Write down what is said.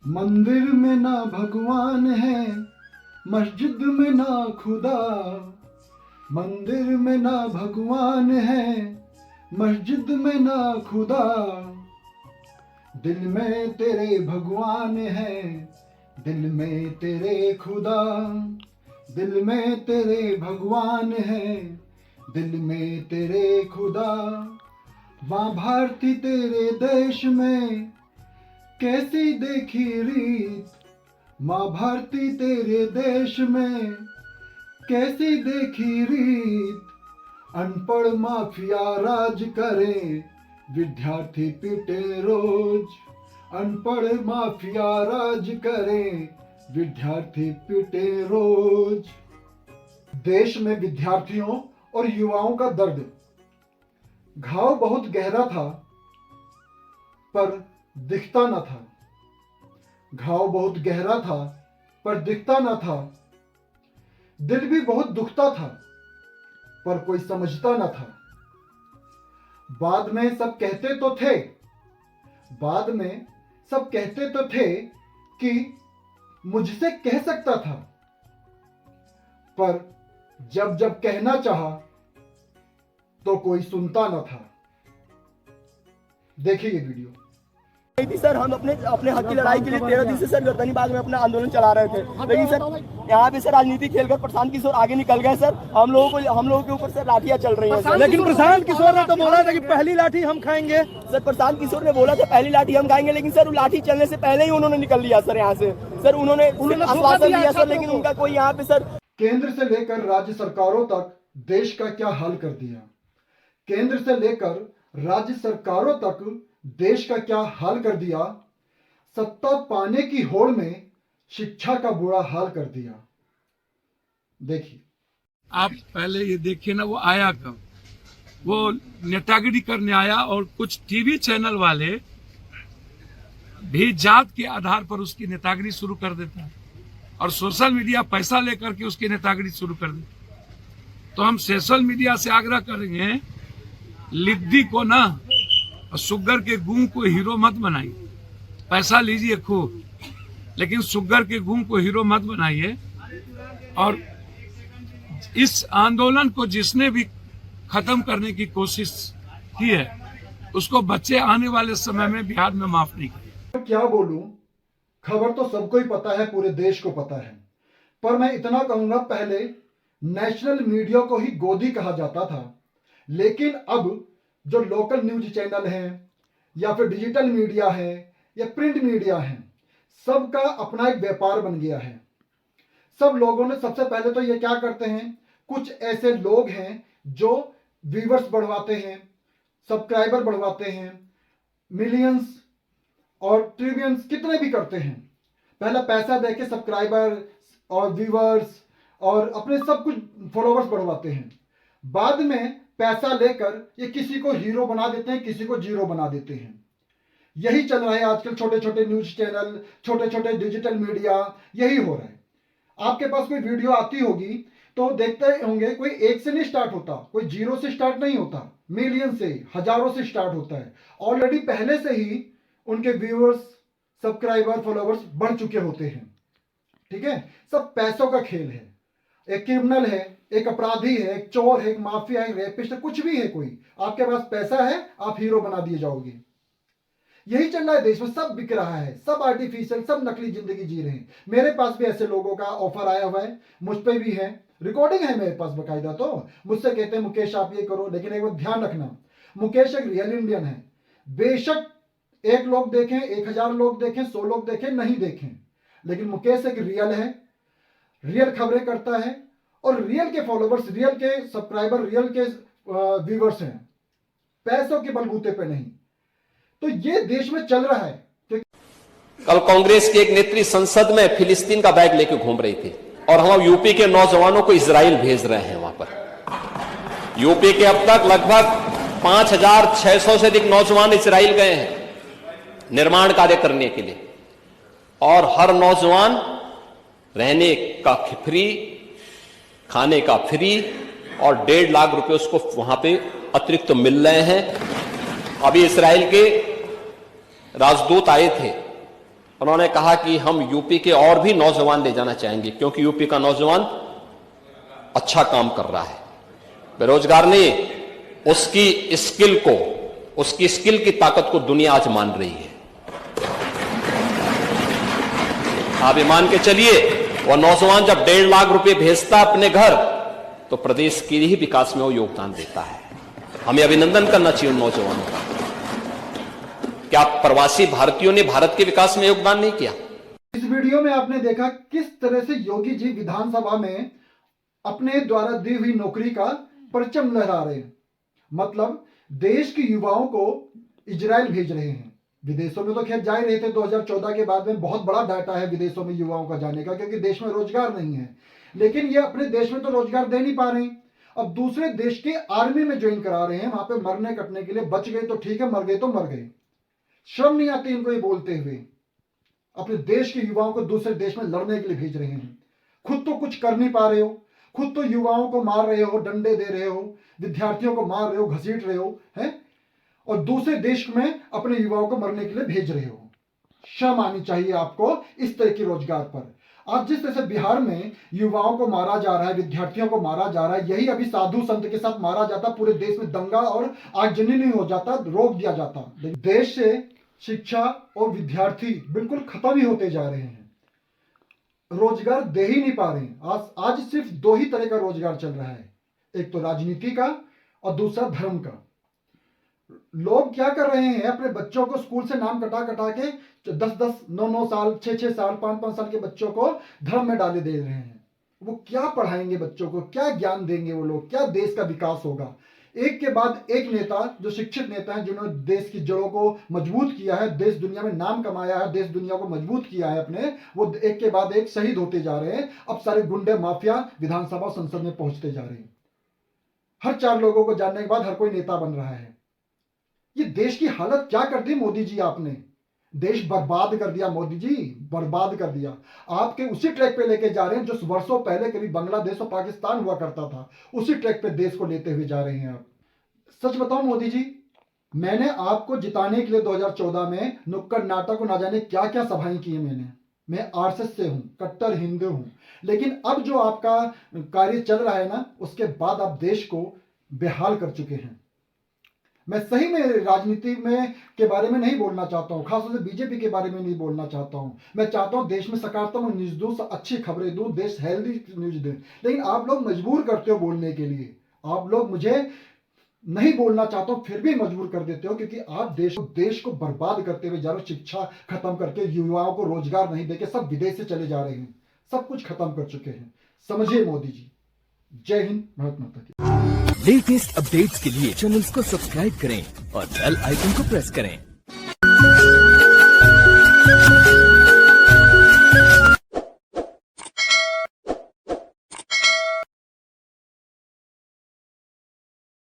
मंदिर में ना भगवान है, मस्जिद में ना खुदा। मंदिर में ना भगवान है, मस्जिद में ना खुदा। दिल में तेरे भगवान है, दिल में तेरे खुदा। दिल में तेरे भगवान है, दिल में तेरे खुदा। माँ भारती तेरे देश में कैसी देखी रीत। माँ भारती तेरे देश में कैसी देखी रीत। अनपढ़ माफिया राज करे, विद्यार्थी पीटे रोज। अनपढ़ माफिया राज करे, विद्यार्थी पीटे रोज। देश में विद्यार्थियों और युवाओं का दर्द। घाव बहुत गहरा था पर दिखता न था। घाव बहुत गहरा था पर दिखता न था। दिल भी बहुत दुखता था पर कोई समझता न था। बाद में सब कहते तो थे, बाद में सब कहते तो थे कि मुझसे कह सकता था, पर जब जब कहना चाहा तो कोई सुनता न था। देखिए ये वीडियो। थी सर, हम अपने हक की लड़ाई के लिए 13 दिन से सर गर्दनी बाग में अपना आंदोलन चला रहे थे, लेकिन सर यहाँ पे सर राजनीति खेलकर प्रशांत किशोर आगे निकल गए। सर हम लोगों के ऊपर सर लाठियां चल रही हैं। लेकिन प्रशांत किशोर ने तो बोला था कि पहली लाठी हम खाएंगे। सर प्रशांत किशोर ने बोला था पहली लाठी हम खाएंगे, लेकिन सर लाठी चलने से पहले ही उन्होंने निकल लिया सर यहाँ से। सर उन्होंने आश्वासन दिया सर, लेकिन उनका कोई यहाँ पे सर। केंद्र से लेकर राज्य सरकारों तक देश का क्या हाल कर दिया। केंद्र से लेकर राज्य सरकारों तक देश का क्या हाल कर दिया। सत्ता पाने की होड़ में शिक्षा का बुरा हाल कर दिया। देखिए आप पहले ये देखिए ना, वो आया कब? वो नेतागिरी करने आया और कुछ टीवी चैनल वाले भी जात के आधार पर उसकी नेतागिरी शुरू कर देता है और सोशल मीडिया पैसा लेकर के उसकी नेतागिरी शुरू कर देता। तो हम सोशल मीडिया से आग्रह करेंगे, लिद्दी को ना और शुगर के गुण को हीरो मत बनाइए। पैसा लीजिए खूब, लेकिन शुगर के गुण को हीरो मत बनाइए। और इस आंदोलन को जिसने भी खत्म करने की कोशिश की है, उसको बच्चे आने वाले समय में बिहार में माफ नहीं करेंगे। क्या बोलूं, खबर तो सबको ही पता है, पूरे देश को पता है, पर मैं इतना कहूंगा, पहले नेशनल मीडिया को ही गोदी कहा जाता था, लेकिन अब जो लोकल न्यूज चैनल हैं या फिर डिजिटल मीडिया है या प्रिंट मीडिया है, सबका अपना एक व्यापार बन गया है। सब लोगों ने सबसे पहले तो ये क्या करते हैं, कुछ ऐसे लोग हैं जो व्यूअर्स बढ़वाते हैं, सब्सक्राइबर बढ़वाते हैं, मिलियंस और ट्रिलियंस कितने भी करते हैं। पहले पैसा देके सब्सक्राइबर और व्यूअर्स और अपने सब कुछ फॉलोअर्स बढ़वाते हैं। बाद में पैसा लेकर ये किसी को हीरो बना देते हैं, किसी को जीरो बना देते हैं। यही चल रहा है आजकल। छोटे छोटे न्यूज चैनल, छोटे छोटे डिजिटल मीडिया, यही हो रहा है। आपके पास कोई वीडियो आती होगी तो देखते होंगे, कोई एक से नहीं स्टार्ट होता, कोई जीरो से स्टार्ट नहीं होता, मिलियन से, हजारों से स्टार्ट होता है। ऑलरेडी पहले से ही उनके व्यूअर्स, सब्सक्राइबर, फॉलोअर्स बढ़ चुके होते हैं। ठीक है, सब पैसों का खेल है। एक क्रिमिनल है, एक अपराधी है, एक चोर है, एक माफिया है, रेपिस्ट है, कुछ भी है कोई, आपके पास पैसा है, आप हीरो बना दिए जाओगे। यही चल रहा है देश में, सब बिक रहा है, सब आर्टिफिशियल, सब नकली जिंदगी जी रहे हैं। मेरे पास भी ऐसे लोगों का ऑफर आया हुआ है, मुझ पे भी है, रिकॉर्डिंग है मेरे पास बकायदा। तो मुझसे कहते हैं मुकेश आप ये करो, लेकिन एक बात ध्यान रखना, मुकेश एक रियल इंडियन है। बेशक 1 लोग देखें, 1000 लोग देखें, 100 लोग देखें, नहीं देखें, लेकिन मुकेश एक रियल है, रियल खबरें करता है और रियल के फॉलोवर्स, रियल के सब्सक्राइबर, रियल के व्यूअर्स हैं, पैसों के बलबूते पे नहीं। तो ये देश में चल रहा है। कल कांग्रेस की एक नेत्री संसद में फिलिस्तीन का बैग लेकर घूम रही थी और हम यूपी के नौजवानों को इजराइल भेज रहे हैं। वहां पर यूपी के अब तक लगभग 5600 से अधिक नौजवान इजराइल गए हैं निर्माण कार्य करने के लिए, और हर नौजवान रहने का फ्री, खाने का फ्री और 1.5 लाख रुपए उसको वहां पे अतिरिक्त तो मिल रहे हैं। अभी इजराइल के राजदूत आए थे, उन्होंने कहा कि हम यूपी के और भी नौजवान ले जाना चाहेंगे, क्योंकि यूपी का नौजवान अच्छा काम कर रहा है, बेरोजगार नहीं, उसकी स्किल की ताकत को दुनिया आज मान रही है। आप ये मान के चलिए, वह नौजवान जब 1.5 लाख रुपए भेजता अपने घर, तो प्रदेश के ही विकास में वो योगदान देता है। हमें अभिनंदन करना चाहिए उन नौजवानों का। क्या प्रवासी भारतीयों ने भारत के विकास में योगदान नहीं किया? इस वीडियो में आपने देखा किस तरह से योगी जी विधानसभा में अपने द्वारा दी हुई नौकरी का परचम लहरा रहे हैं। मतलब देश के युवाओं को इजराइल भेज रहे हैं। विदेशों में तो खैर जा ही रहे थे, 2014 के बाद में बहुत बड़ा डाटा है विदेशों में युवाओं का जाने का, क्योंकि देश में रोजगार नहीं है। लेकिन ये अपने देश में तो रोजगार दे नहीं पा रहे हैं, अब दूसरे देश के आर्मी में ज्वाइन करा रहे हैं। वहां पे मरने कटने के लिए, बच गए तो ठीक है, मर गए तो मर गए। शर्म नहीं आती इनको ये बोलते हुए। अपने देश के युवाओं को दूसरे देश में लड़ने के लिए भेज रहे हैं। खुद तो कुछ कर नहीं पा रहे हो, खुद तो युवाओं को मार रहे हो, डंडे दे रहे हो, विद्यार्थियों को मार रहे हो, घसीट रहे हो, हैं, और दूसरे देश में अपने युवाओं को मरने के लिए भेज रहे हो। शर्म आनी चाहिए आपको इस तरह की रोजगार पर। आज जिस तरह से बिहार में युवाओं को मारा जा रहा है, विद्यार्थियों को मारा जा रहा है, यही अभी साधु संत के साथ मारा जाता, पूरे देश में दंगा और आगजनी नहीं हो जाता, रोक दिया जाता। देश से शिक्षा और विद्यार्थी बिल्कुल खत्म ही होते जा रहे हैं, रोजगार दे ही नहीं पा रहे हैं। आज सिर्फ 2 ही तरह का रोजगार चल रहा है, एक तो राजनीति का और दूसरा धर्म का। लोग क्या कर रहे हैं, अपने बच्चों को स्कूल से नाम कटा के 10-10, 9-9 साल, 6-6 साल, 5-5 साल के बच्चों को धर्म में डाले दे रहे हैं। वो क्या पढ़ाएंगे बच्चों को, क्या ज्ञान देंगे वो लोग, क्या देश का विकास होगा? एक के बाद एक नेता, जो शिक्षित नेता हैं, जिन्होंने देश की जड़ों को मजबूत किया है, देश दुनिया में नाम कमाया है, देश दुनिया को मजबूत किया है अपने, वो एक के बाद एक शहीद होते जा रहे हैं। अब सारे गुंडे माफिया विधानसभा संसद में पहुंचते जा रहे हैं। हर 4 लोगों को जानने के बाद हर कोई नेता बन रहा है। ये देश की हालत क्या कर दी मोदी जी आपने? देश बर्बाद कर दिया मोदी जी, बर्बाद कर दिया। आपके उसी ट्रैक पे लेके जा रहे हैं जो वर्षों पहले कभी बांग्लादेश और पाकिस्तान हुआ करता था, उसी ट्रैक पे देश को लेते हुए जा रहे हैं आप। सच बताओ मोदी जी, मैंने आपको जिताने के लिए 2014 में नुक्कड़ नाटक और ना जाने क्या क्या सभाएं की हैं। मैं आरएसएस से हूं, कट्टर हिंदू हूं, लेकिन अब जो आपका कार्य चल रहा है ना, उसके बाद आप देश को बेहाल कर चुके हैं। मैं सही में राजनीति में के बारे में नहीं बोलना चाहता हूं, खासतौर से बीजेपी के बारे में नहीं बोलना चाहता हूं। मैं चाहता हूं देश में सकारात्मक न्यूज दूं, अच्छी खबरें दूं, देश हेल्दी न्यूज दें, लेकिन आप लोग मजबूर करते हो बोलने के लिए। आप लोग मुझे नहीं बोलना चाहता हूं, फिर भी मजबूर कर देते हो, क्योंकि आप देश को बर्बाद करते हुए जा रहे हो। शिक्षा खत्म करके, युवाओं को रोजगार नहीं देके सब विदेश से चले जा रहे हैं, सब कुछ खत्म कर चुके हैं। समझिए मोदी जी। जय हिंद, भारत माता की। लेटेस्ट अपडेट्स के लिए चैनल्स को सब्सक्राइब करें और बेल आइकन को प्रेस करें।